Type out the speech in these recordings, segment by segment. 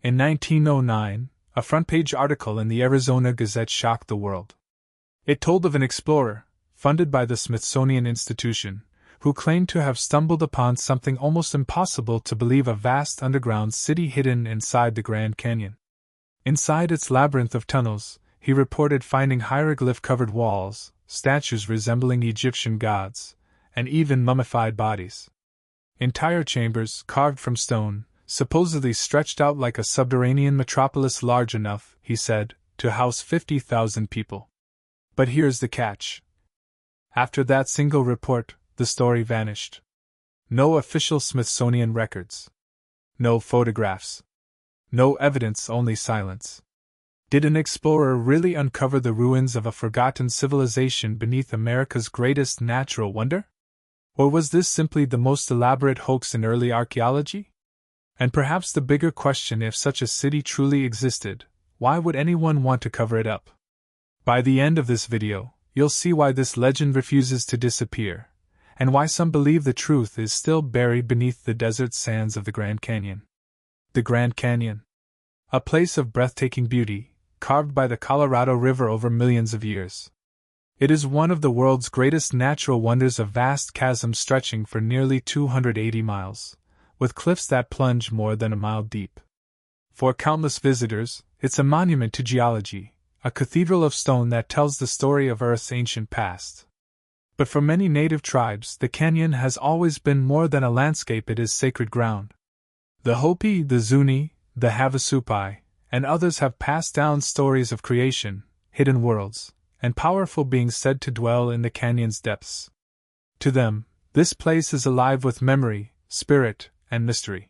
In 1909, a front-page article in the Arizona Gazette shocked the world. It told of an explorer, funded by the Smithsonian Institution, who claimed to have stumbled upon something almost impossible to believe: a vast underground city hidden inside the Grand Canyon. Inside its labyrinth of tunnels, he reported finding hieroglyph-covered walls, statues resembling Egyptian gods, and even mummified bodies. Entire chambers, carved from stone, supposedly stretched out like a subterranean metropolis large enough, he said, to house 50,000 people. But here's the catch. After that single report, the story vanished. No official Smithsonian records. No photographs. No evidence, only silence. Did an explorer really uncover the ruins of a forgotten civilization beneath America's greatest natural wonder? Or was this simply the most elaborate hoax in early archaeology? And perhaps the bigger question: if such a city truly existed, why would anyone want to cover it up? By the end of this video, you'll see why this legend refuses to disappear, and why some believe the truth is still buried beneath the desert sands of the Grand Canyon. The Grand Canyon. A place of breathtaking beauty, carved by the Colorado River over millions of years. It is one of the world's greatest natural wonders, a vast chasm stretching for nearly 280 miles, with cliffs that plunge more than a mile deep. For countless visitors, it's a monument to geology, a cathedral of stone that tells the story of Earth's ancient past. But for many native tribes, the canyon has always been more than a landscape. It is sacred ground. The Hopi, the Zuni, the Havasupai, and others have passed down stories of creation, hidden worlds, and powerful beings said to dwell in the canyon's depths. To them, this place is alive with memory, spirit, and mystery.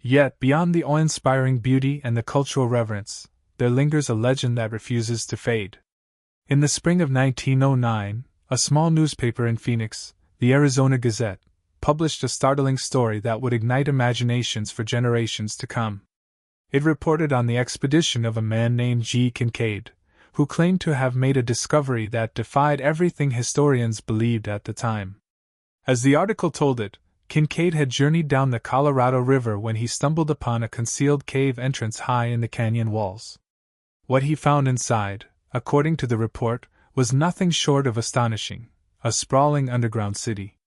Yet, beyond the awe-inspiring beauty and the cultural reverence, there lingers a legend that refuses to fade. In the spring of 1909, a small newspaper in Phoenix, the Arizona Gazette, published a startling story that would ignite imaginations for generations to come. It reported on the expedition of a man named Kinkaid, who claimed to have made a discovery that defied everything historians believed at the time. As the article told it, Kinkaid had journeyed down the Colorado River when he stumbled upon a concealed cave entrance high in the canyon walls. What he found inside, according to the report, was nothing short of astonishing: a sprawling underground city.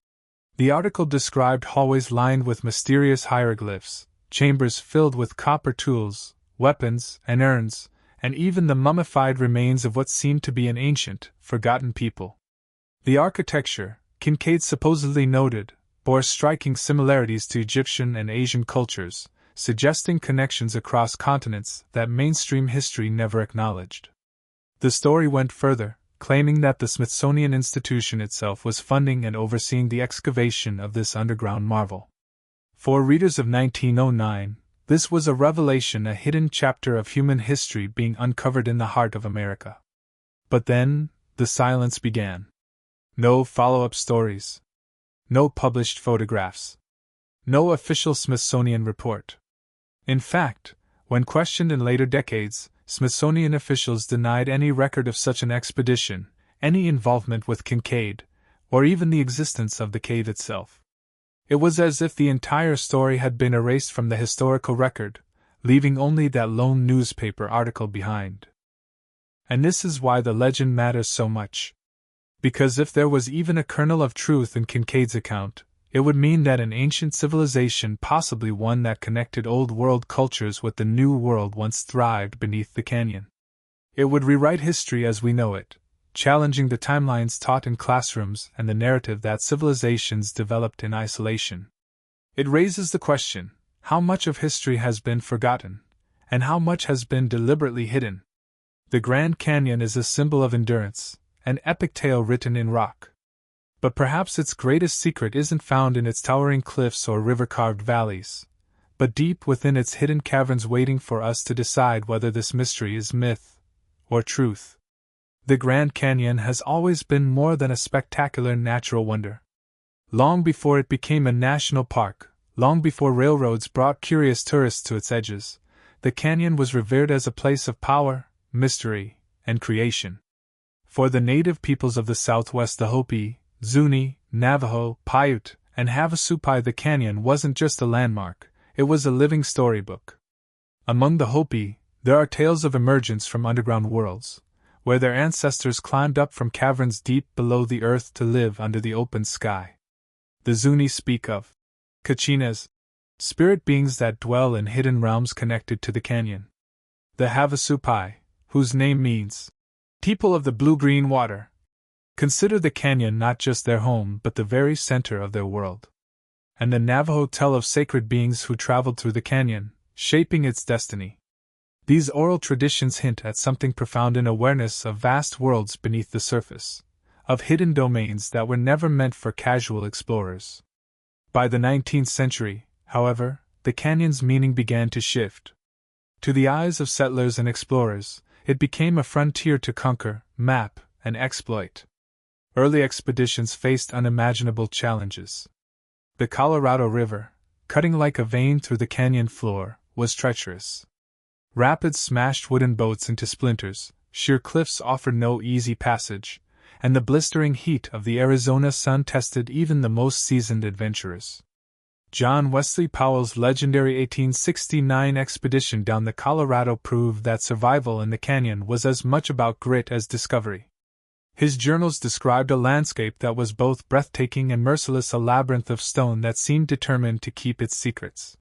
The article described hallways lined with mysterious hieroglyphs, chambers filled with copper tools, weapons, and urns, and even the mummified remains of what seemed to be an ancient, forgotten people. The architecture, Kinkaid supposedly noted, bore striking similarities to Egyptian and Asian cultures, suggesting connections across continents that mainstream history never acknowledged. The story went further, claiming that the Smithsonian Institution itself was funding and overseeing the excavation of this underground marvel. For readers of 1909, this was a revelation, a hidden chapter of human history being uncovered in the heart of America. But then, the silence began. No follow-up stories. No published photographs. No official Smithsonian report. In fact, when questioned in later decades, Smithsonian officials denied any record of such an expedition, any involvement with Kinkaid, or even the existence of the cave itself. It was as if the entire story had been erased from the historical record, leaving only that lone newspaper article behind. And this is why the legend matters so much. Because if there was even a kernel of truth in Kinkaid's account, it would mean that an ancient civilization, possibly one that connected old world cultures with the new world, once thrived beneath the canyon. It would rewrite history as we know it, challenging the timelines taught in classrooms and the narrative that civilizations developed in isolation. It raises the question: how much of history has been forgotten, and how much has been deliberately hidden? The Grand Canyon is a symbol of endurance, an epic tale written in rock. But perhaps its greatest secret isn't found in its towering cliffs or river-carved valleys, but deep within its hidden caverns, waiting for us to decide whether this mystery is myth or truth. The Grand Canyon has always been more than a spectacular natural wonder. Long before it became a national park, long before railroads brought curious tourists to its edges, the canyon was revered as a place of power, mystery, and creation. For the native peoples of the Southwest, the Hopi, Zuni, Navajo, Paiute, and Havasupai, the canyon wasn't just a landmark, it was a living storybook. Among the Hopi, there are tales of emergence from underground worlds, where their ancestors climbed up from caverns deep below the earth to live under the open sky. The Zuni speak of Kachinas, spirit beings that dwell in hidden realms connected to the canyon. The Havasupai, whose name means people of the blue-green water, consider the canyon not just their home but the very center of their world. And the Navajo tell of sacred beings who traveled through the canyon, shaping its destiny. These oral traditions hint at something profound in awareness of vast worlds beneath the surface, of hidden domains that were never meant for casual explorers. By the 19th century, however, the canyon's meaning began to shift. To the eyes of settlers and explorers, it became a frontier to conquer, map, and exploit. Early expeditions faced unimaginable challenges. The Colorado River, cutting like a vein through the canyon floor, was treacherous. Rapids smashed wooden boats into splinters, sheer cliffs offered no easy passage, and the blistering heat of the Arizona sun tested even the most seasoned adventurers. John Wesley Powell's legendary 1869 expedition down the Colorado proved that survival in the canyon was as much about grit as discovery. His journals described a landscape that was both breathtaking and merciless, a labyrinth of stone that seemed determined to keep its secrets.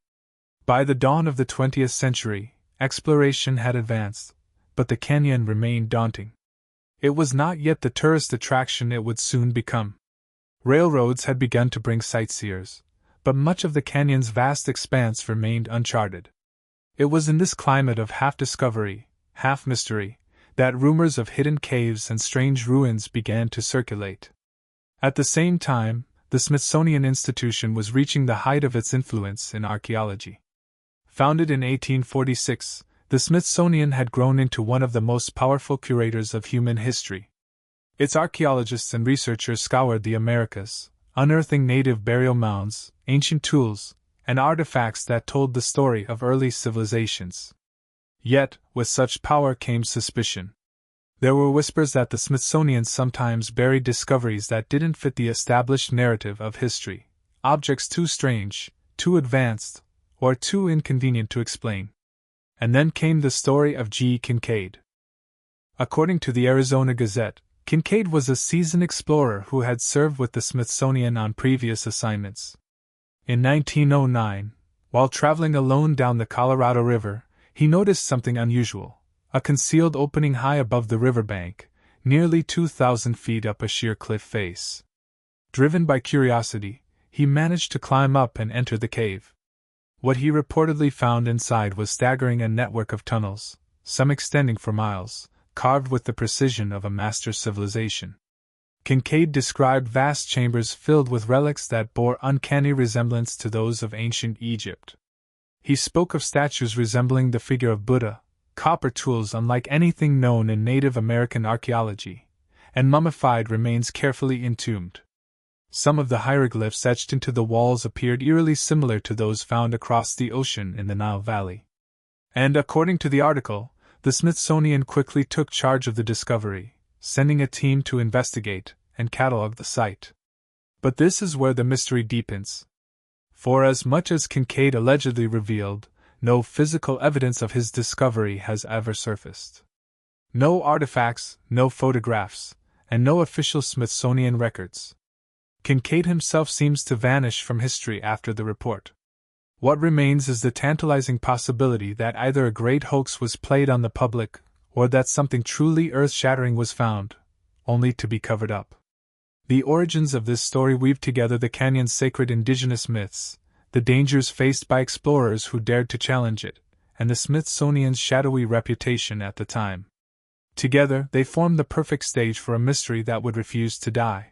By the dawn of the 20th century, exploration had advanced, but the canyon remained daunting. It was not yet the tourist attraction it would soon become. Railroads had begun to bring sightseers, but much of the canyon's vast expanse remained uncharted. It was in this climate of half-discovery, half-mystery, that rumors of hidden caves and strange ruins began to circulate. At the same time, the Smithsonian Institution was reaching the height of its influence in archaeology. Founded in 1846, the Smithsonian had grown into one of the most powerful curators of human history. Its archaeologists and researchers scoured the Americas, unearthing native burial mounds, ancient tools, and artifacts that told the story of early civilizations. Yet, with such power came suspicion. There were whispers that the Smithsonian sometimes buried discoveries that didn't fit the established narrative of history, objects too strange, too advanced, or too inconvenient to explain. And then came the story of Kinkaid. According to the Arizona Gazette, Kinkaid was a seasoned explorer who had served with the Smithsonian on previous assignments. In 1909, while traveling alone down the Colorado River, he noticed something unusual, a concealed opening high above the riverbank, nearly 2,000 feet up a sheer cliff face. Driven by curiosity, he managed to climb up and enter the cave. What he reportedly found inside was staggering: a network of tunnels, some extending for miles, carved with the precision of a master civilization. Kinkaid described vast chambers filled with relics that bore uncanny resemblance to those of ancient Egypt. He spoke of statues resembling the figure of Buddha, copper tools unlike anything known in Native American archaeology, and mummified remains carefully entombed. Some of the hieroglyphs etched into the walls appeared eerily similar to those found across the ocean in the Nile Valley. And according to the article, the Smithsonian quickly took charge of the discovery, sending a team to investigate and catalog the site. But this is where the mystery deepens. For as much as Kinkaid allegedly revealed, no physical evidence of his discovery has ever surfaced. No artifacts, no photographs, and no official Smithsonian records. Kinkaid himself seems to vanish from history after the report. What remains is the tantalizing possibility that either a great hoax was played on the public, or that something truly earth-shattering was found, only to be covered up. The origins of this story weave together the canyon's sacred indigenous myths, the dangers faced by explorers who dared to challenge it, and the Smithsonian's shadowy reputation at the time. Together, they form the perfect stage for a mystery that would refuse to die.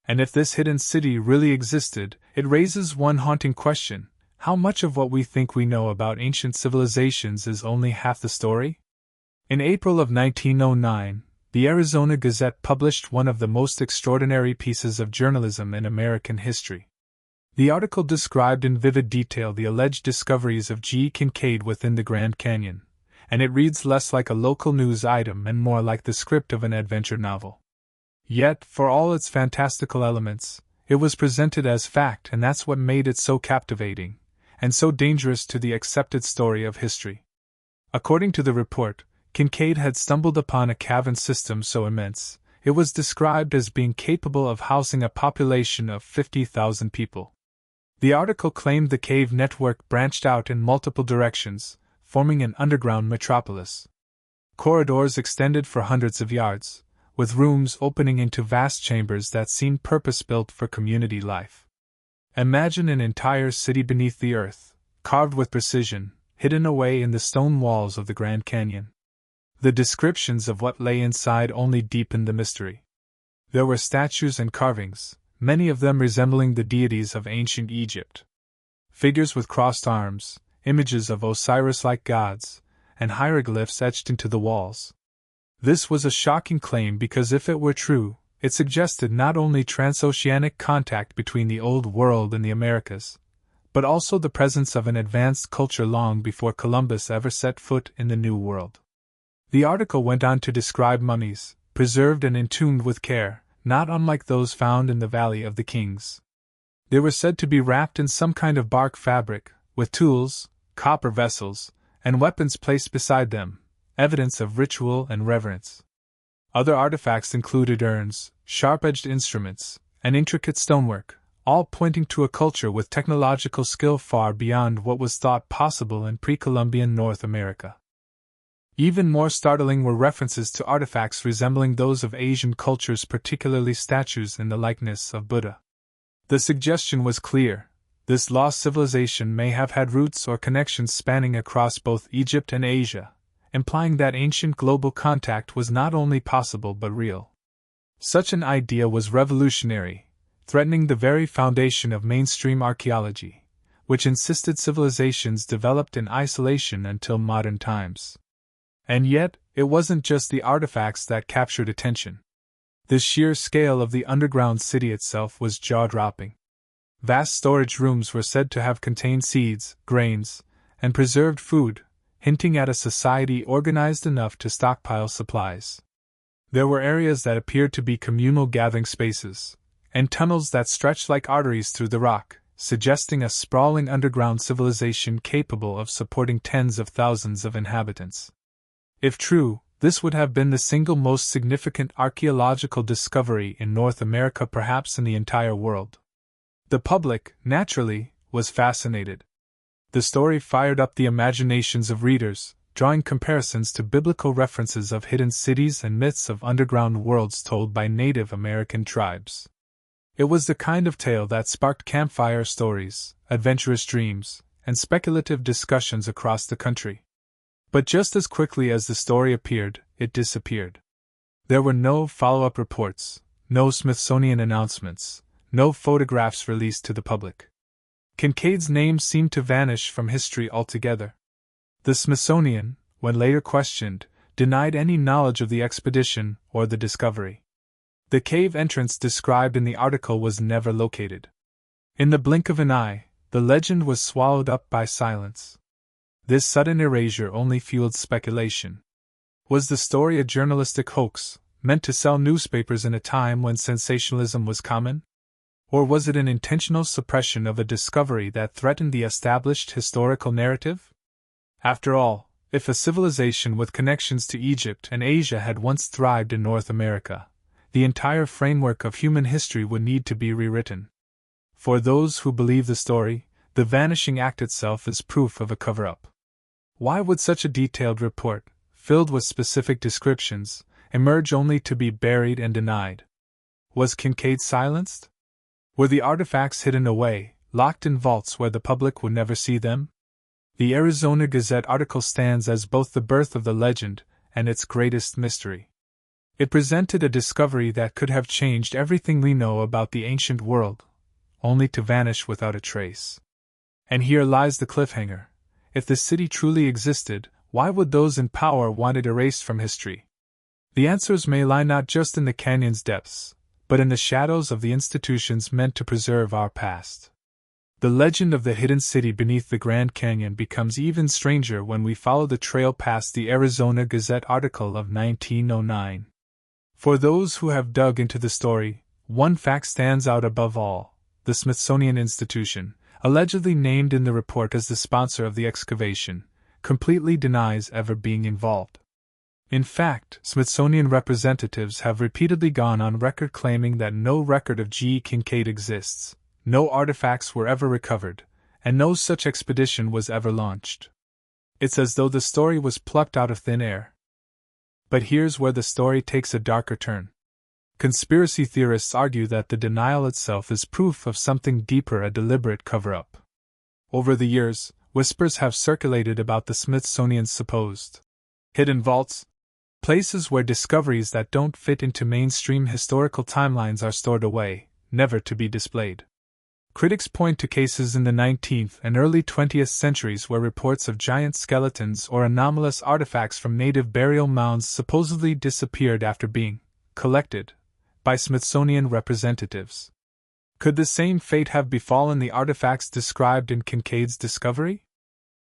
And if this hidden city really existed, it raises one haunting question: how much of what we think we know about ancient civilizations is only half the story? In April of 1909, the Arizona Gazette published one of the most extraordinary pieces of journalism in American history. The article described in vivid detail the alleged discoveries of Kinkaid within the Grand Canyon, and it reads less like a local news item and more like the script of an adventure novel. Yet, for all its fantastical elements, it was presented as fact, and that's what made it so captivating, and so dangerous to the accepted story of history. According to the report, Kinkaid had stumbled upon a cavern system so immense, it was described as being capable of housing a population of 50,000 people. The article claimed the cave network branched out in multiple directions, forming an underground metropolis. Corridors extended for hundreds of yards, with rooms opening into vast chambers that seemed purpose-built for community life. Imagine an entire city beneath the earth, carved with precision, hidden away in the stone walls of the Grand Canyon. The descriptions of what lay inside only deepened the mystery. There were statues and carvings, many of them resembling the deities of ancient Egypt. Figures with crossed arms, images of Osiris-like gods, and hieroglyphs etched into the walls. This was a shocking claim because if it were true, it suggested not only transoceanic contact between the Old World and the Americas, but also the presence of an advanced culture long before Columbus ever set foot in the New World. The article went on to describe mummies, preserved and entombed with care, not unlike those found in the Valley of the Kings. They were said to be wrapped in some kind of bark fabric, with tools, copper vessels, and weapons placed beside them, evidence of ritual and reverence. Other artifacts included urns, sharp-edged instruments, and intricate stonework, all pointing to a culture with technological skill far beyond what was thought possible in pre-Columbian North America. Even more startling were references to artifacts resembling those of Asian cultures, particularly statues in the likeness of Buddha. The suggestion was clear: this lost civilization may have had roots or connections spanning across both Egypt and Asia, implying that ancient global contact was not only possible but real. Such an idea was revolutionary, threatening the very foundation of mainstream archaeology, which insisted civilizations developed in isolation until modern times. And yet, it wasn't just the artifacts that captured attention. The sheer scale of the underground city itself was jaw-dropping. Vast storage rooms were said to have contained seeds, grains, and preserved food, hinting at a society organized enough to stockpile supplies. There were areas that appeared to be communal gathering spaces, and tunnels that stretched like arteries through the rock, suggesting a sprawling underground civilization capable of supporting tens of thousands of inhabitants. If true, this would have been the single most significant archaeological discovery in North America, perhaps in the entire world. The public, naturally, was fascinated. The story fired up the imaginations of readers, drawing comparisons to biblical references of hidden cities and myths of underground worlds told by Native American tribes. It was the kind of tale that sparked campfire stories, adventurous dreams, and speculative discussions across the country. But just as quickly as the story appeared, it disappeared. There were no follow-up reports, no Smithsonian announcements, no photographs released to the public. Kinkaid's name seemed to vanish from history altogether. The Smithsonian, when later questioned, denied any knowledge of the expedition or the discovery. The cave entrance described in the article was never located. In the blink of an eye, the legend was swallowed up by silence. This sudden erasure only fueled speculation. Was the story a journalistic hoax, meant to sell newspapers in a time when sensationalism was common? Or was it an intentional suppression of a discovery that threatened the established historical narrative? After all, if a civilization with connections to Egypt and Asia had once thrived in North America, the entire framework of human history would need to be rewritten. For those who believe the story, the vanishing act itself is proof of a cover-up. Why would such a detailed report, filled with specific descriptions, emerge only to be buried and denied? Was Kinkaid silenced? Were the artifacts hidden away, locked in vaults where the public would never see them? The Arizona Gazette article stands as both the birth of the legend and its greatest mystery. It presented a discovery that could have changed everything we know about the ancient world, only to vanish without a trace. And here lies the cliffhanger. If the city truly existed, why would those in power want it erased from history? The answers may lie not just in the canyon's depths, but in the shadows of the institutions meant to preserve our past. The legend of the hidden city beneath the Grand Canyon becomes even stranger when we follow the trail past the Arizona Gazette article of 1909. For those who have dug into the story, one fact stands out above all: the Smithsonian Institution, allegedly named in the report as the sponsor of the excavation, completely denies ever being involved. In fact, Smithsonian representatives have repeatedly gone on record claiming that no record of G. Kinkaid exists, no artifacts were ever recovered, and no such expedition was ever launched. It's as though the story was plucked out of thin air. But here's where the story takes a darker turn. Conspiracy theorists argue that the denial itself is proof of something deeper, a deliberate cover-up. Over the years, whispers have circulated about the Smithsonian's supposed hidden vaults, places where discoveries that don't fit into mainstream historical timelines are stored away, never to be displayed. Critics point to cases in the 19th and early 20th centuries where reports of giant skeletons or anomalous artifacts from native burial mounds supposedly disappeared after being collected by Smithsonian representatives. Could the same fate have befallen the artifacts described in Kinkaid's discovery?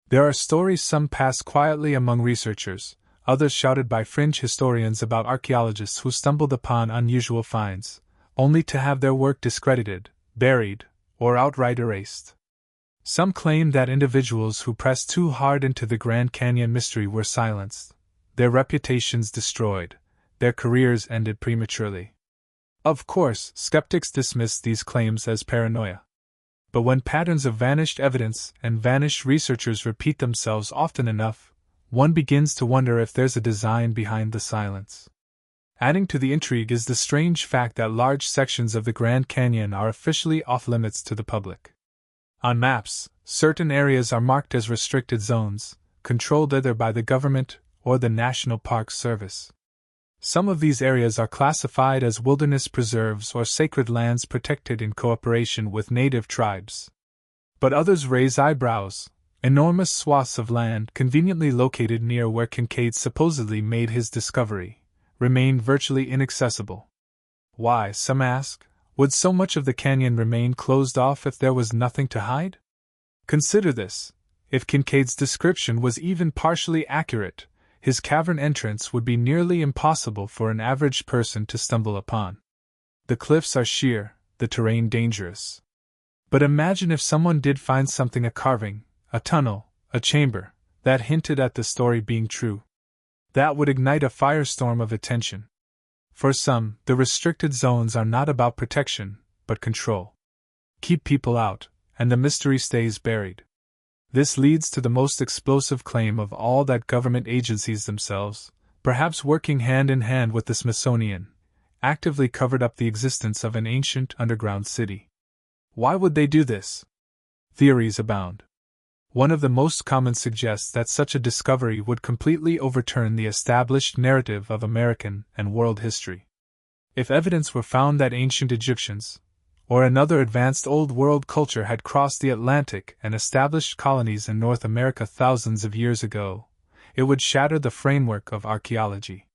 There are stories some pass quietly among researchers, others shouted by fringe historians about archaeologists who stumbled upon unusual finds, only to have their work discredited, buried, or outright erased. Some claim that individuals who pressed too hard into the Grand Canyon mystery were silenced, their reputations destroyed, their careers ended prematurely. Of course, skeptics dismiss these claims as paranoia. But when patterns of vanished evidence and vanished researchers repeat themselves often enough, one begins to wonder if there's a design behind the silence. Adding to the intrigue is the strange fact that large sections of the Grand Canyon are officially off-limits to the public. On maps, certain areas are marked as restricted zones, controlled either by the government or the National Park Service. Some of these areas are classified as wilderness preserves or sacred lands protected in cooperation with native tribes. But others raise eyebrows. Enormous swaths of land conveniently located near where Kinkaid supposedly made his discovery remain virtually inaccessible. Why, some ask, would so much of the canyon remain closed off if there was nothing to hide? Consider this: if Kinkaid's description was even partially accurate, his cavern entrance would be nearly impossible for an average person to stumble upon. The cliffs are sheer, the terrain dangerous. But imagine if someone did find something, a carving, a tunnel, a chamber, that hinted at the story being true. That would ignite a firestorm of attention. For some, the restricted zones are not about protection, but control. Keep people out, and the mystery stays buried. This leads to the most explosive claim of all, that government agencies themselves, perhaps working hand in hand with the Smithsonian, actively covered up the existence of an ancient underground city. Why would they do this? Theories abound. One of the most common suggests that such a discovery would completely overturn the established narrative of American and world history. If evidence were found that ancient Egyptians, or another advanced Old World culture, had crossed the Atlantic and established colonies in North America thousands of years ago, it would shatter the framework of archaeology.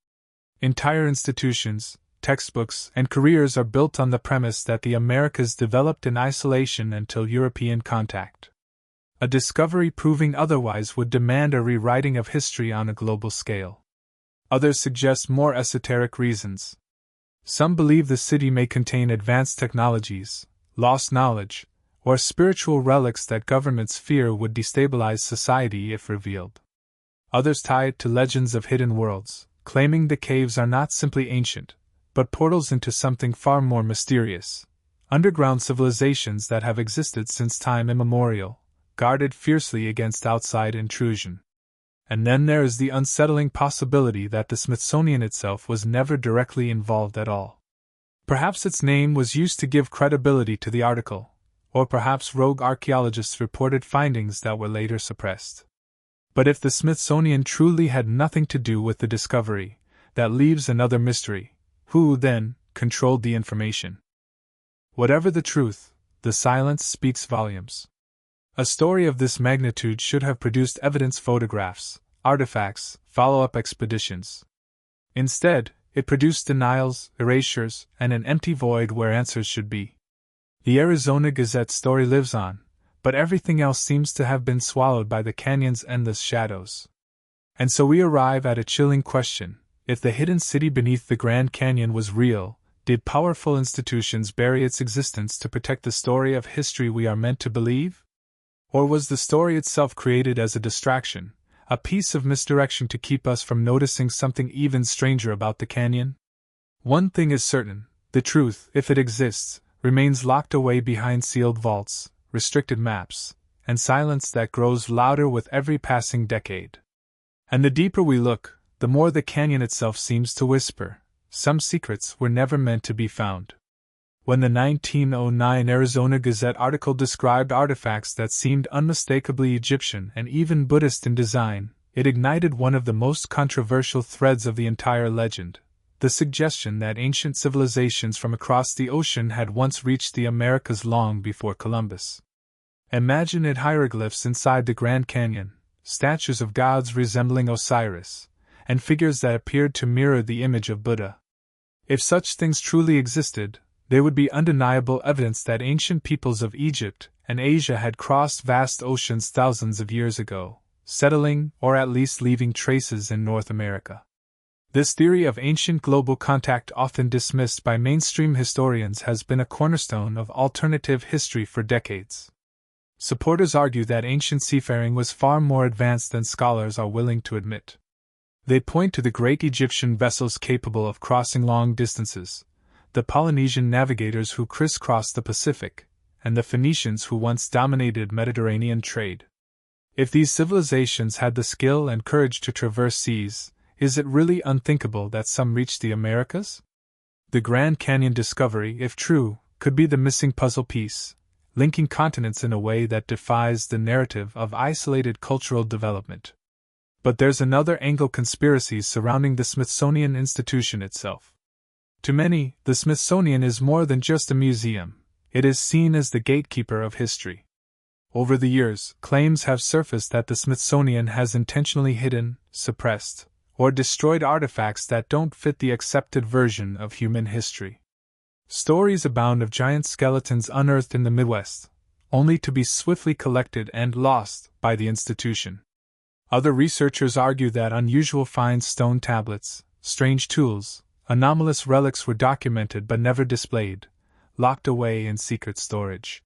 Entire institutions, textbooks, and careers are built on the premise that the Americas developed in isolation until European contact. A discovery proving otherwise would demand a rewriting of history on a global scale. Others suggest more esoteric reasons. Some believe the city may contain advanced technologies, lost knowledge, or spiritual relics that governments fear would destabilize society if revealed. Others tie it to legends of hidden worlds, claiming the caves are not simply ancient, but portals into something far more mysterious, underground civilizations that have existed since time immemorial, guarded fiercely against outside intrusion. And then there is the unsettling possibility that the Smithsonian itself was never directly involved at all. Perhaps its name was used to give credibility to the article, or perhaps rogue archaeologists reported findings that were later suppressed. But if the Smithsonian truly had nothing to do with the discovery, that leaves another mystery. Who, then, controlled the information? Whatever the truth, the silence speaks volumes. A story of this magnitude should have produced evidence, photographs, artifacts, follow-up expeditions. Instead, it produced denials, erasures, and an empty void where answers should be. The Arizona Gazette story lives on, but everything else seems to have been swallowed by the canyon's endless shadows. And so we arrive at a chilling question: if the hidden city beneath the Grand Canyon was real, did powerful institutions bury its existence to protect the story of history we are meant to believe? Or was the story itself created as a distraction, a piece of misdirection to keep us from noticing something even stranger about the canyon? One thing is certain: the truth, if it exists, remains locked away behind sealed vaults, restricted maps, and silence that grows louder with every passing decade. And the deeper we look, the more the canyon itself seems to whisper, some secrets were never meant to be found. When the 1909 Arizona Gazette article described artifacts that seemed unmistakably Egyptian and even Buddhist in design, it ignited one of the most controversial threads of the entire legend: the suggestion that ancient civilizations from across the ocean had once reached the Americas long before Columbus. Imagine it: hieroglyphs inside the Grand Canyon, statues of gods resembling Osiris, and figures that appeared to mirror the image of Buddha. If such things truly existed, they would be undeniable evidence that ancient peoples of Egypt and Asia had crossed vast oceans thousands of years ago, settling or at least leaving traces in North America. This theory of ancient global contact, often dismissed by mainstream historians, has been a cornerstone of alternative history for decades. Supporters argue that ancient seafaring was far more advanced than scholars are willing to admit. They point to the great Egyptian vessels capable of crossing long distances, the Polynesian navigators who crisscrossed the Pacific, and the Phoenicians who once dominated Mediterranean trade. If these civilizations had the skill and courage to traverse seas, is it really unthinkable that some reached the Americas? The Grand Canyon discovery, if true, could be the missing puzzle piece, linking continents in a way that defies the narrative of isolated cultural development. But there's another angle: conspiracies surrounding the Smithsonian institution itself. To many, the Smithsonian is more than just a museum. It is seen as the gatekeeper of history. Over the years, claims have surfaced that the Smithsonian has intentionally hidden, suppressed, or destroyed artifacts that don't fit the accepted version of human history. Stories abound of giant skeletons unearthed in the Midwest, only to be swiftly collected and lost by the institution. Other researchers argue that unusual finds, stone tablets, strange tools, anomalous relics were documented but never displayed, locked away in secret storage.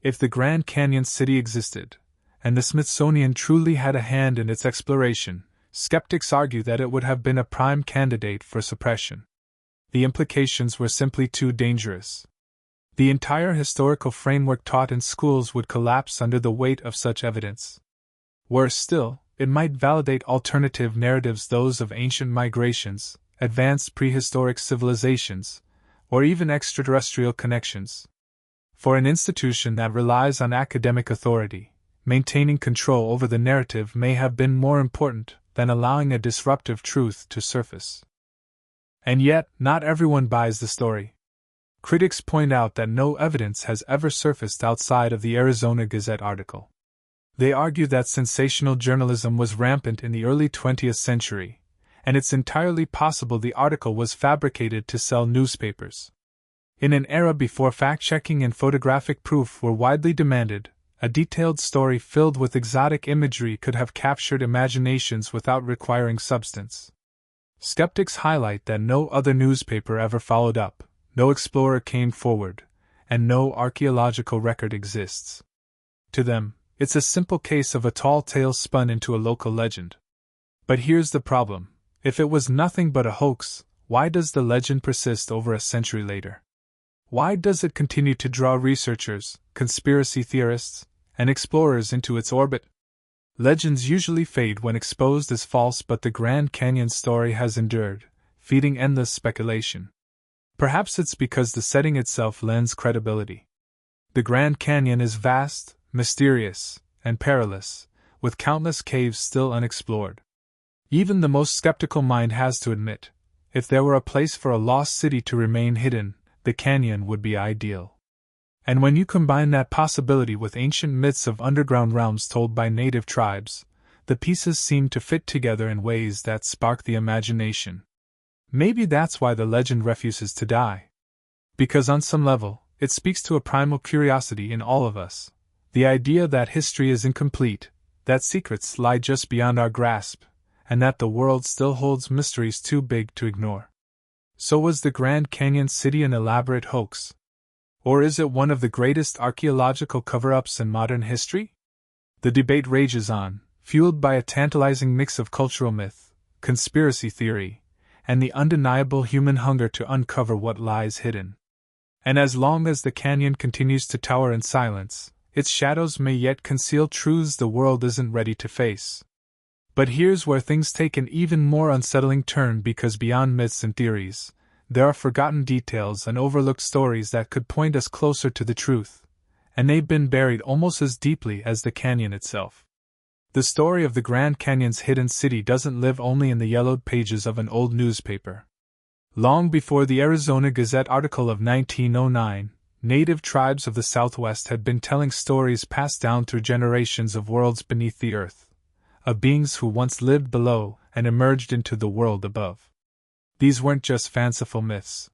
If the Grand Canyon City existed, and the Smithsonian truly had a hand in its exploration, skeptics argue that it would have been a prime candidate for suppression. The implications were simply too dangerous. The entire historical framework taught in schools would collapse under the weight of such evidence. Worse still, it might validate alternative narratives, those of ancient migrations, advanced prehistoric civilizations, or even extraterrestrial connections. For an institution that relies on academic authority, maintaining control over the narrative may have been more important than allowing a disruptive truth to surface. And yet, not everyone buys the story. Critics point out that no evidence has ever surfaced outside of the Arizona Gazette article. They argue that sensational journalism was rampant in the early 20th century, and it's entirely possible the article was fabricated to sell newspapers. In an era before fact-checking and photographic proof were widely demanded, a detailed story filled with exotic imagery could have captured imaginations without requiring substance. Skeptics highlight that no other newspaper ever followed up, no explorer came forward, and no archaeological record exists. To them, it's a simple case of a tall tale spun into a local legend. But here's the problem: if it was nothing but a hoax, why does the legend persist over a century later? Why does it continue to draw researchers, conspiracy theorists, and explorers into its orbit? Legends usually fade when exposed as false, but the Grand Canyon story has endured, feeding endless speculation. Perhaps it's because the setting itself lends credibility. The Grand Canyon is vast, mysterious, and perilous, with countless caves still unexplored. Even the most skeptical mind has to admit, if there were a place for a lost city to remain hidden, the canyon would be ideal. And when you combine that possibility with ancient myths of underground realms told by native tribes, the pieces seem to fit together in ways that spark the imagination. Maybe that's why the legend refuses to die. Because on some level, it speaks to a primal curiosity in all of us. The idea that history is incomplete, that secrets lie just beyond our grasp, and that the world still holds mysteries too big to ignore. So was the Grand Canyon City an elaborate hoax? Or is it one of the greatest archaeological cover-ups in modern history? The debate rages on, fueled by a tantalizing mix of cultural myth, conspiracy theory, and the undeniable human hunger to uncover what lies hidden. And as long as the canyon continues to tower in silence, its shadows may yet conceal truths the world isn't ready to face. But here's where things take an even more unsettling turn, because beyond myths and theories, there are forgotten details and overlooked stories that could point us closer to the truth, and they've been buried almost as deeply as the canyon itself. The story of the Grand Canyon's hidden city doesn't live only in the yellowed pages of an old newspaper. Long before the Arizona Gazette article of 1909, native tribes of the Southwest had been telling stories passed down through generations of worlds beneath the earth, of beings who once lived below and emerged into the world above. These weren't just fanciful myths.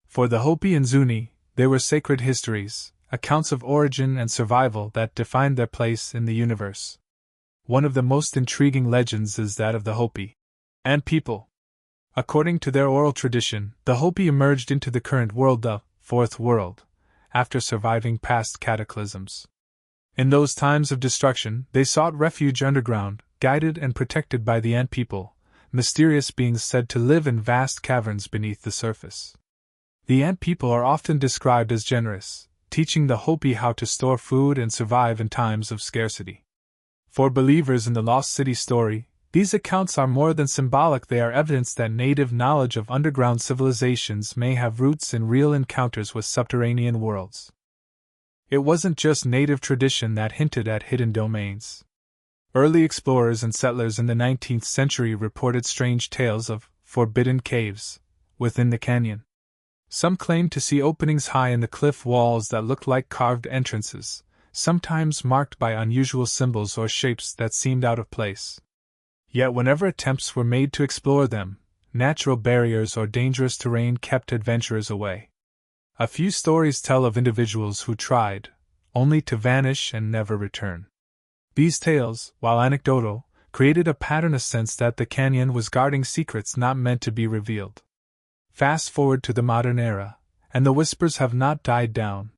For the Hopi and Zuni, they were sacred histories, accounts of origin and survival that defined their place in the universe. One of the most intriguing legends is that of the Hopi Ant people. According to their oral tradition, the Hopi emerged into the current world, the Fourth World, after surviving past cataclysms. In those times of destruction, they sought refuge underground, guided and protected by the Ant people, mysterious beings said to live in vast caverns beneath the surface. The Ant people are often described as generous, teaching the Hopi how to store food and survive in times of scarcity. For believers in the Lost City story, these accounts are more than symbolic. They are evidence that native knowledge of underground civilizations may have roots in real encounters with subterranean worlds. It wasn't just native tradition that hinted at hidden domains. Early explorers and settlers in the 19th century reported strange tales of forbidden caves within the canyon. Some claimed to see openings high in the cliff walls that looked like carved entrances, sometimes marked by unusual symbols or shapes that seemed out of place. Yet whenever attempts were made to explore them, natural barriers or dangerous terrain kept adventurers away. A few stories tell of individuals who tried, only to vanish and never return. These tales, while anecdotal, created a pattern, a sense that the canyon was guarding secrets not meant to be revealed. Fast forward to the modern era, and the whispers have not died down.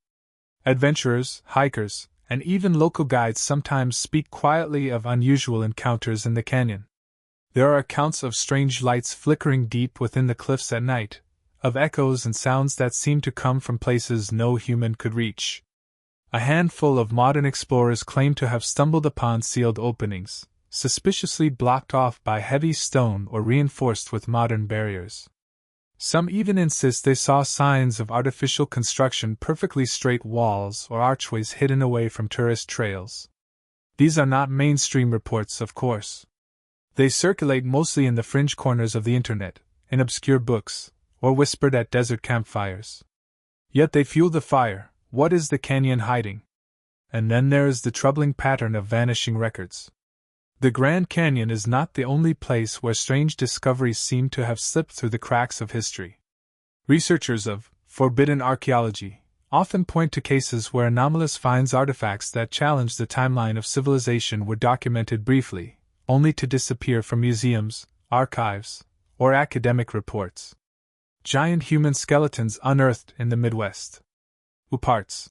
Adventurers, hikers, and even local guides sometimes speak quietly of unusual encounters in the canyon. There are accounts of strange lights flickering deep within the cliffs at night, of echoes and sounds that seem to come from places no human could reach. A handful of modern explorers claim to have stumbled upon sealed openings, suspiciously blocked off by heavy stone or reinforced with modern barriers. Some even insist they saw signs of artificial construction, perfectly straight walls or archways hidden away from tourist trails. These are not mainstream reports, of course. They circulate mostly in the fringe corners of the internet, in obscure books, or whispered at desert campfires. Yet they fuel the fire. What is the canyon hiding? And then there is the troubling pattern of vanishing records. The Grand Canyon is not the only place where strange discoveries seem to have slipped through the cracks of history. Researchers of forbidden archaeology often point to cases where anomalous finds, artifacts that challenge the timeline of civilization, were documented briefly, only to disappear from museums, archives, or academic reports. Giant human skeletons unearthed in the Midwest. Parts.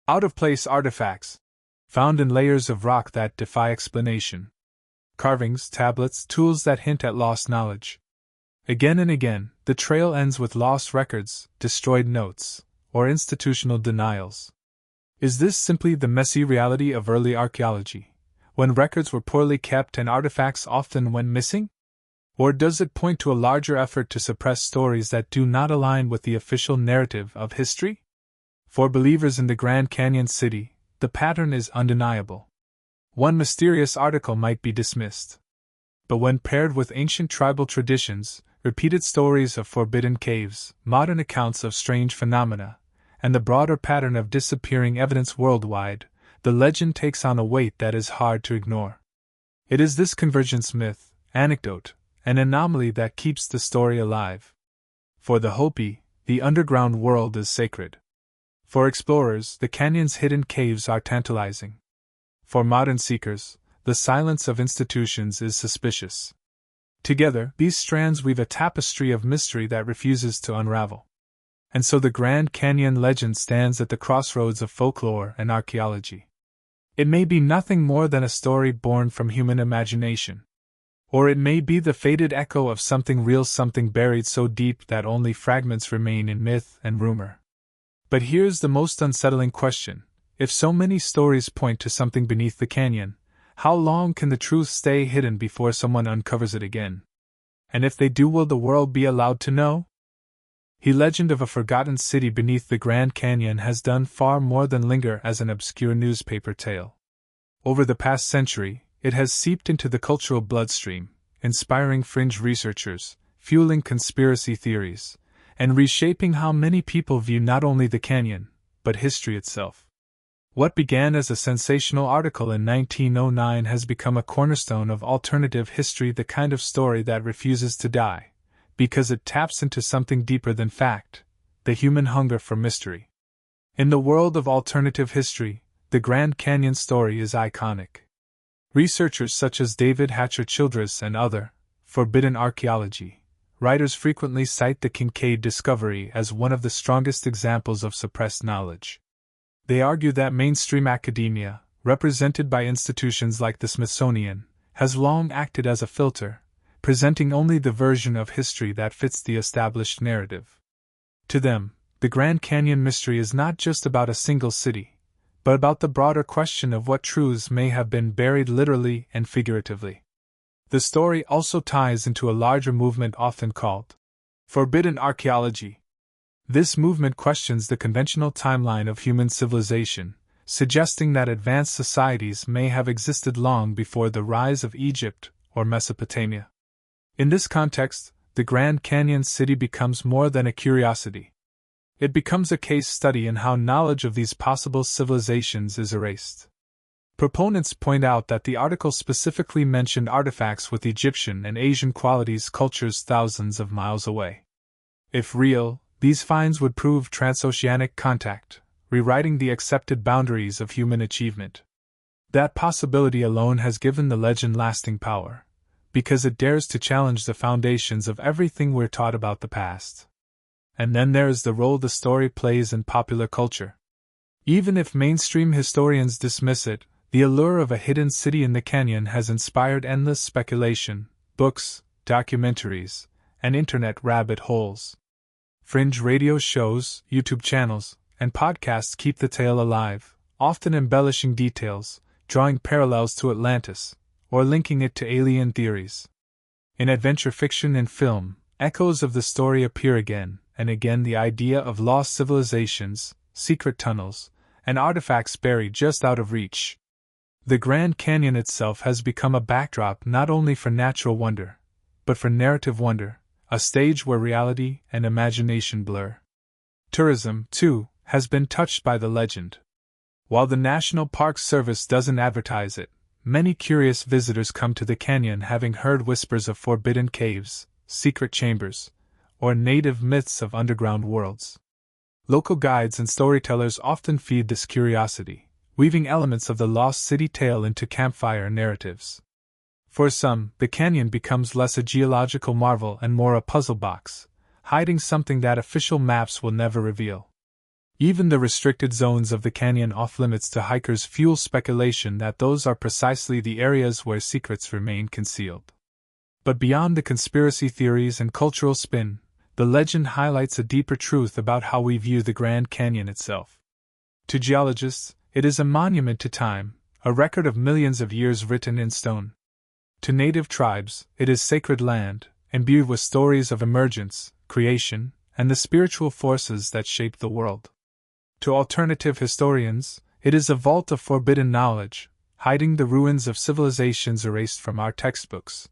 Out-of-place artifacts, found in layers of rock that defy explanation. Carvings, tablets, tools that hint at lost knowledge. Again and again, the trail ends with lost records, destroyed notes, or institutional denials. Is this simply the messy reality of early archaeology, when records were poorly kept and artifacts often went missing? Or does it point to a larger effort to suppress stories that do not align with the official narrative of history? For believers in the Grand Canyon City, the pattern is undeniable. One mysterious article might be dismissed. But when paired with ancient tribal traditions, repeated stories of forbidden caves, modern accounts of strange phenomena, and the broader pattern of disappearing evidence worldwide, the legend takes on a weight that is hard to ignore. It is this convergence, myth, anecdote, and anomaly that keeps the story alive. For the Hopi, the underground world is sacred. For explorers, the canyon's hidden caves are tantalizing. For modern seekers, the silence of institutions is suspicious. Together, these strands weave a tapestry of mystery that refuses to unravel. And so the Grand Canyon legend stands at the crossroads of folklore and archaeology. It may be nothing more than a story born from human imagination. Or it may be the faded echo of something real, something buried so deep that only fragments remain in myth and rumor. But here's the most unsettling question. If so many stories point to something beneath the canyon, how long can the truth stay hidden before someone uncovers it again? And if they do, will the world be allowed to know? The legend of a forgotten city beneath the Grand Canyon has done far more than linger as an obscure newspaper tale. Over the past century, it has seeped into the cultural bloodstream, inspiring fringe researchers, fueling conspiracy theories, and reshaping how many people view not only the canyon, but history itself. What began as a sensational article in 1909 has become a cornerstone of alternative history, the kind of story that refuses to die, because it taps into something deeper than fact, the human hunger for mystery. In the world of alternative history, the Grand Canyon story is iconic. Researchers such as David Hatcher Childress and other forbidden archaeology writers frequently cite the Kinkaid discovery as one of the strongest examples of suppressed knowledge. They argue that mainstream academia, represented by institutions like the Smithsonian, has long acted as a filter, presenting only the version of history that fits the established narrative. To them, the Grand Canyon mystery is not just about a single city, but about the broader question of what truths may have been buried literally and figuratively. The story also ties into a larger movement often called forbidden archaeology. This movement questions the conventional timeline of human civilization, suggesting that advanced societies may have existed long before the rise of Egypt or Mesopotamia. In this context, the Grand Canyon city becomes more than a curiosity. It becomes a case study in how knowledge of these possible civilizations is erased. Proponents point out that the article specifically mentioned artifacts with Egyptian and Asian qualities, cultures thousands of miles away. If real, these finds would prove transoceanic contact, rewriting the accepted boundaries of human achievement. That possibility alone has given the legend lasting power, because it dares to challenge the foundations of everything we're taught about the past. And then there is the role the story plays in popular culture. Even if mainstream historians dismiss it, the allure of a hidden city in the canyon has inspired endless speculation, books, documentaries, and internet rabbit holes. Fringe radio shows, YouTube channels, and podcasts keep the tale alive, often embellishing details, drawing parallels to Atlantis, or linking it to alien theories. In adventure fiction and film, echoes of the story appear again and again, the idea of lost civilizations, secret tunnels, and artifacts buried just out of reach. The Grand Canyon itself has become a backdrop not only for natural wonder, but for narrative wonder, a stage where reality and imagination blur. Tourism, too, has been touched by the legend. While the National Park Service doesn't advertise it, many curious visitors come to the canyon having heard whispers of forbidden caves, secret chambers, or native myths of underground worlds. Local guides and storytellers often feed this curiosity, weaving elements of the lost city tale into campfire narratives. For some, the canyon becomes less a geological marvel and more a puzzle box, hiding something that official maps will never reveal. Even the restricted zones of the canyon off-limits to hikers fuel speculation that those are precisely the areas where secrets remain concealed. But beyond the conspiracy theories and cultural spin, the legend highlights a deeper truth about how we view the Grand Canyon itself. To geologists, it is a monument to time, a record of millions of years written in stone. To native tribes, it is sacred land, imbued with stories of emergence, creation, and the spiritual forces that shape the world. To alternative historians, it is a vault of forbidden knowledge, hiding the ruins of civilizations erased from our textbooks.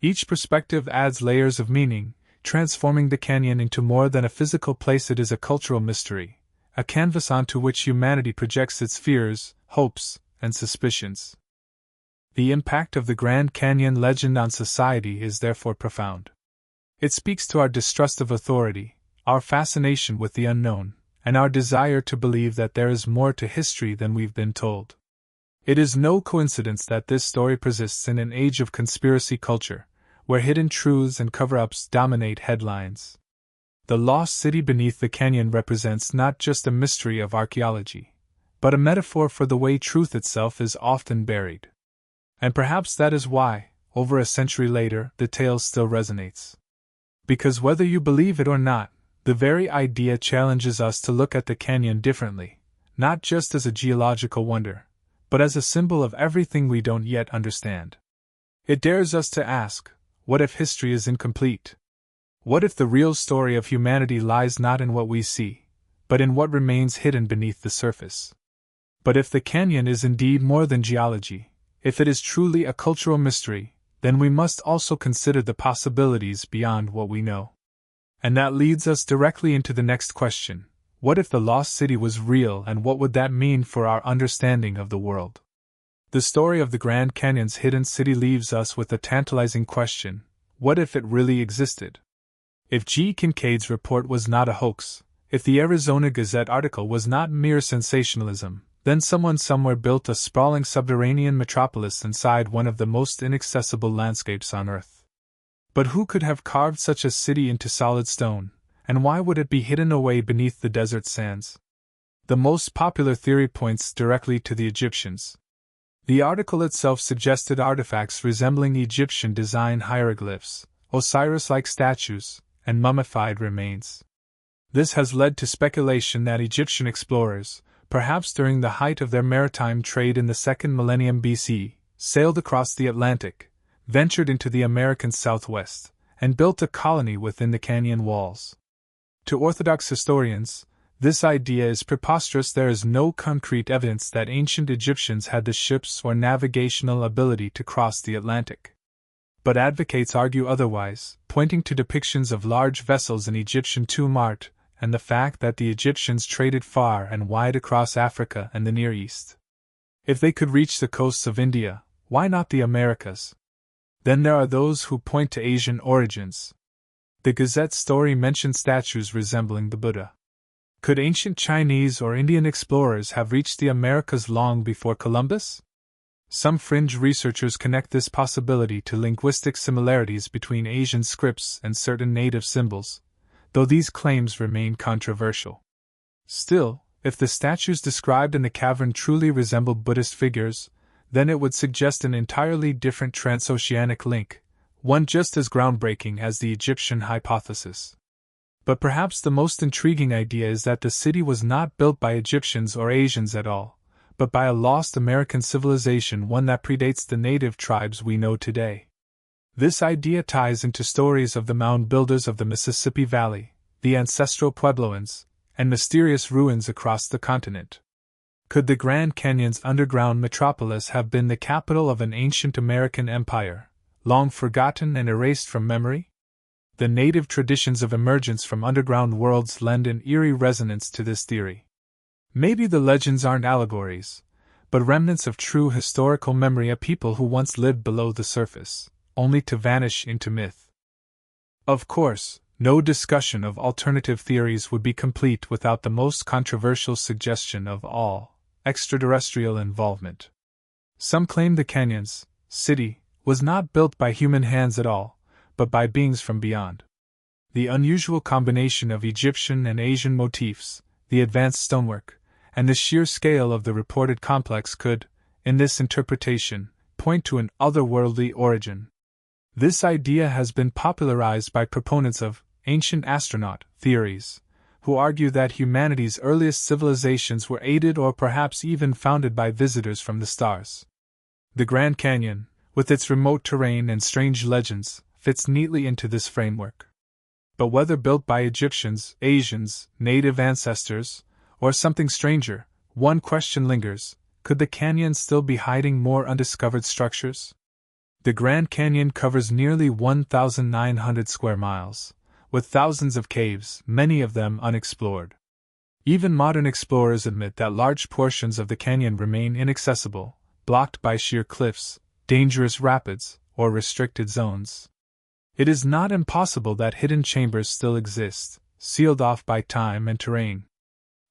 Each perspective adds layers of meaning, transforming the canyon into more than a physical place. It is a cultural mystery, a canvas onto which humanity projects its fears, hopes, and suspicions. The impact of the Grand Canyon legend on society is therefore profound. It speaks to our distrust of authority, our fascination with the unknown, and our desire to believe that there is more to history than we've been told. It is no coincidence that this story persists in an age of conspiracy culture, where hidden truths and cover-ups dominate headlines. The lost city beneath the canyon represents not just a mystery of archaeology, but a metaphor for the way truth itself is often buried. And perhaps that is why, over a century later, the tale still resonates. Because whether you believe it or not, the very idea challenges us to look at the canyon differently, not just as a geological wonder, but as a symbol of everything we don't yet understand. It dares us to ask, what if history is incomplete? What if the real story of humanity lies not in what we see, but in what remains hidden beneath the surface? But if the canyon is indeed more than geology, if it is truly a cultural mystery, then we must also consider the possibilities beyond what we know. And that leads us directly into the next question. What if the lost city was real, and what would that mean for our understanding of the world? The story of the Grand Canyon's hidden city leaves us with a tantalizing question. What if it really existed? If Kinkaid's report was not a hoax, if the Arizona Gazette article was not mere sensationalism, then someone somewhere built a sprawling subterranean metropolis inside one of the most inaccessible landscapes on Earth. But who could have carved such a city into solid stone, and why would it be hidden away beneath the desert sands? The most popular theory points directly to the Egyptians. The article itself suggested artifacts resembling Egyptian design hieroglyphs, Osiris-like statues, and mummified remains. This has led to speculation that Egyptian explorers, perhaps during the height of their maritime trade in the 2nd millennium BC, sailed across the Atlantic, ventured into the American Southwest, and built a colony within the canyon walls. To Orthodox historians, this idea is preposterous. There is no concrete evidence that ancient Egyptians had the ships or navigational ability to cross the Atlantic. But advocates argue otherwise, pointing to depictions of large vessels in Egyptian tomb art, and the fact that the Egyptians traded far and wide across Africa and the Near East. If they could reach the coasts of India, why not the Americas? Then there are those who point to Asian origins. The Gazette story mentioned statues resembling the Buddha. Could ancient Chinese or Indian explorers have reached the Americas long before Columbus? Some fringe researchers connect this possibility to linguistic similarities between Asian scripts and certain native symbols, though these claims remain controversial. Still, if the statues described in the cavern truly resemble Buddhist figures, then it would suggest an entirely different transoceanic link, one just as groundbreaking as the Egyptian hypothesis. But perhaps the most intriguing idea is that the city was not built by Egyptians or Asians at all, but by a lost American civilization, one that predates the native tribes we know today. This idea ties into stories of the mound builders of the Mississippi Valley, the ancestral Puebloans, and mysterious ruins across the continent. Could the Grand Canyon's underground metropolis have been the capital of an ancient American empire, long forgotten and erased from memory? The native traditions of emergence from underground worlds lend an eerie resonance to this theory. Maybe the legends aren't allegories, but remnants of true historical memory, a people who once lived below the surface, only to vanish into myth. Of course, no discussion of alternative theories would be complete without the most controversial suggestion of all: extraterrestrial involvement. Some claim the canyon's city was not built by human hands at all, but by beings from beyond. The unusual combination of Egyptian and Asian motifs, the advanced stonework, and the sheer scale of the reported complex could, in this interpretation, point to an otherworldly origin. This idea has been popularized by proponents of ancient astronaut theories, who argue that humanity's earliest civilizations were aided or perhaps even founded by visitors from the stars. The Grand Canyon, with its remote terrain and strange legends, fits neatly into this framework. But whether built by Egyptians, Asians, native ancestors, or something stranger, one question lingers: could the canyon still be hiding more undiscovered structures? The Grand Canyon covers nearly 1,900 square miles, with thousands of caves, many of them unexplored. Even modern explorers admit that large portions of the canyon remain inaccessible, blocked by sheer cliffs, dangerous rapids, or restricted zones. It is not impossible that hidden chambers still exist, sealed off by time and terrain.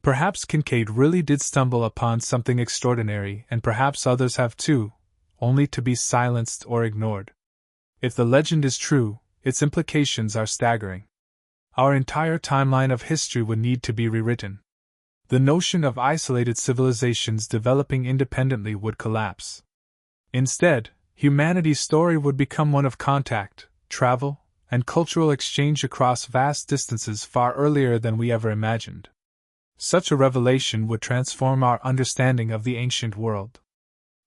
Perhaps Kinkaid really did stumble upon something extraordinary, and perhaps others have too, only to be silenced or ignored. If the legend is true, its implications are staggering. Our entire timeline of history would need to be rewritten. The notion of isolated civilizations developing independently would collapse. Instead, humanity's story would become one of contact, travel, and cultural exchange across vast distances far earlier than we ever imagined. Such a revelation would transform our understanding of the ancient world.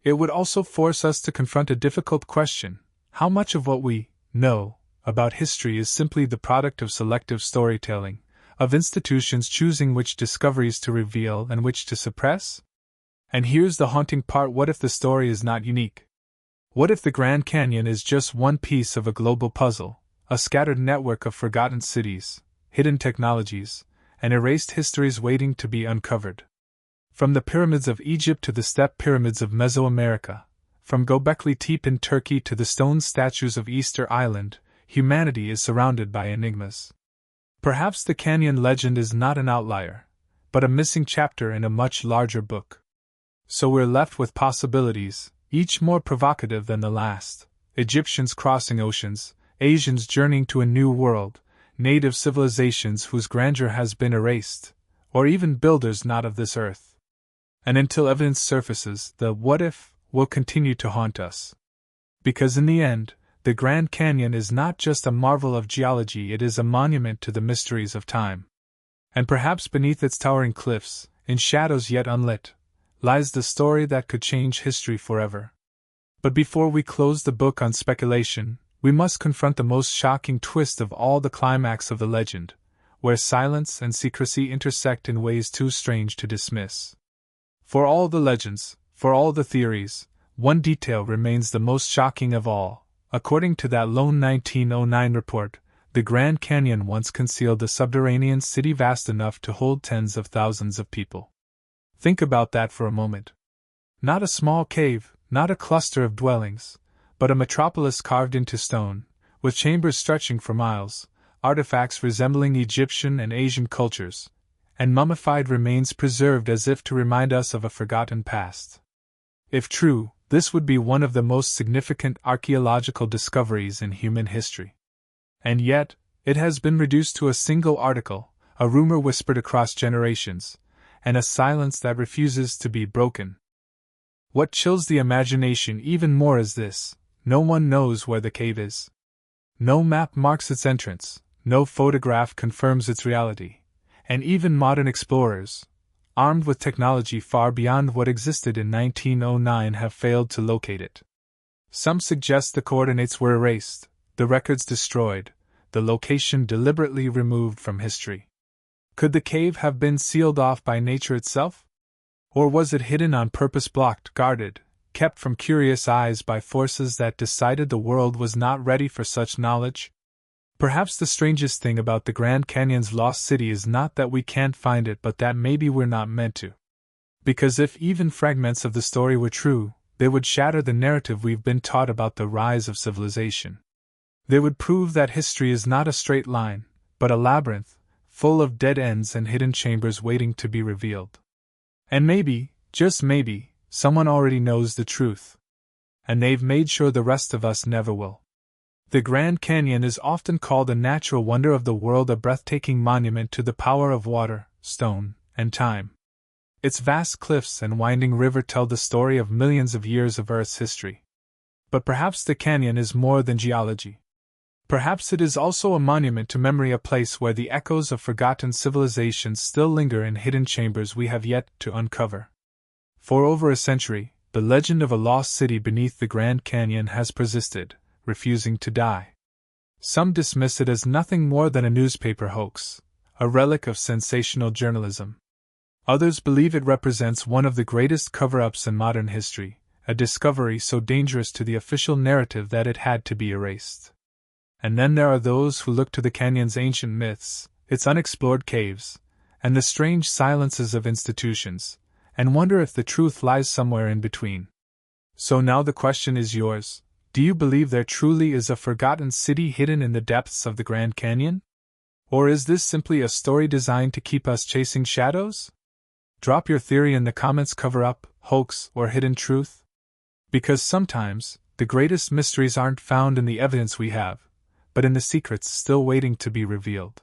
It would also force us to confront a difficult question: how much of what we know about history is simply the product of selective storytelling, of institutions choosing which discoveries to reveal and which to suppress? And here's the haunting part: what if the story is not unique? What if the Grand Canyon is just one piece of a global puzzle, a scattered network of forgotten cities, hidden technologies, and erased histories waiting to be uncovered? From the pyramids of Egypt to the step pyramids of Mesoamerica, from Göbekli Tepe in Turkey to the stone statues of Easter Island, humanity is surrounded by enigmas. Perhaps the canyon legend is not an outlier, but a missing chapter in a much larger book. So we're left with possibilities, each more provocative than the last: Egyptians crossing oceans, Asians journeying to a new world, native civilizations whose grandeur has been erased, or even builders not of this earth. And until evidence surfaces, the what if will continue to haunt us. Because in the end, the Grand Canyon is not just a marvel of geology, it is a monument to the mysteries of time. And perhaps beneath its towering cliffs, in shadows yet unlit, lies the story that could change history forever. But before we close the book on speculation, we must confront the most shocking twist of all: the climax of the legend, where silence and secrecy intersect in ways too strange to dismiss. For all the legends, for all the theories, one detail remains the most shocking of all. According to that lone 1909 report, the Grand Canyon once concealed a subterranean city vast enough to hold tens of thousands of people. Think about that for a moment. Not a small cave, not a cluster of dwellings, but a metropolis carved into stone, with chambers stretching for miles, artifacts resembling Egyptian and Asian cultures, and mummified remains preserved as if to remind us of a forgotten past. If true, this would be one of the most significant archaeological discoveries in human history. And yet, it has been reduced to a single article, a rumor whispered across generations, and a silence that refuses to be broken. What chills the imagination even more is this: no one knows where the cave is. No map marks its entrance, no photograph confirms its reality, and even modern explorers, armed with technology far beyond what existed in 1909, have failed to locate it. Some suggest the coordinates were erased, the records destroyed, the location deliberately removed from history. Could the cave have been sealed off by nature itself? Or was it hidden on purpose, blocked, guarded, kept from curious eyes by forces that decided the world was not ready for such knowledge? Perhaps the strangest thing about the Grand Canyon's lost city is not that we can't find it, but that maybe we're not meant to. Because if even fragments of the story were true, they would shatter the narrative we've been taught about the rise of civilization. They would prove that history is not a straight line, but a labyrinth, full of dead ends and hidden chambers waiting to be revealed. And maybe, just maybe, someone already knows the truth. And they've made sure the rest of us never will. The Grand Canyon is often called a natural wonder of the world, a breathtaking monument to the power of water, stone, and time. Its vast cliffs and winding river tell the story of millions of years of Earth's history. But perhaps the canyon is more than geology. Perhaps it is also a monument to memory, a place where the echoes of forgotten civilizations still linger in hidden chambers we have yet to uncover. For over a century, the legend of a lost city beneath the Grand Canyon has persisted, refusing to die. Some dismiss it as nothing more than a newspaper hoax, a relic of sensational journalism. Others believe it represents one of the greatest cover-ups in modern history, a discovery so dangerous to the official narrative that it had to be erased. And then there are those who look to the canyon's ancient myths, its unexplored caves, and the strange silences of institutions, and wonder if the truth lies somewhere in between. So now the question is yours: do you believe there truly is a forgotten city hidden in the depths of the Grand Canyon? Or is this simply a story designed to keep us chasing shadows? Drop your theory in the comments: cover-up, hoax, or hidden truth? Because sometimes, the greatest mysteries aren't found in the evidence we have, but in the secrets still waiting to be revealed.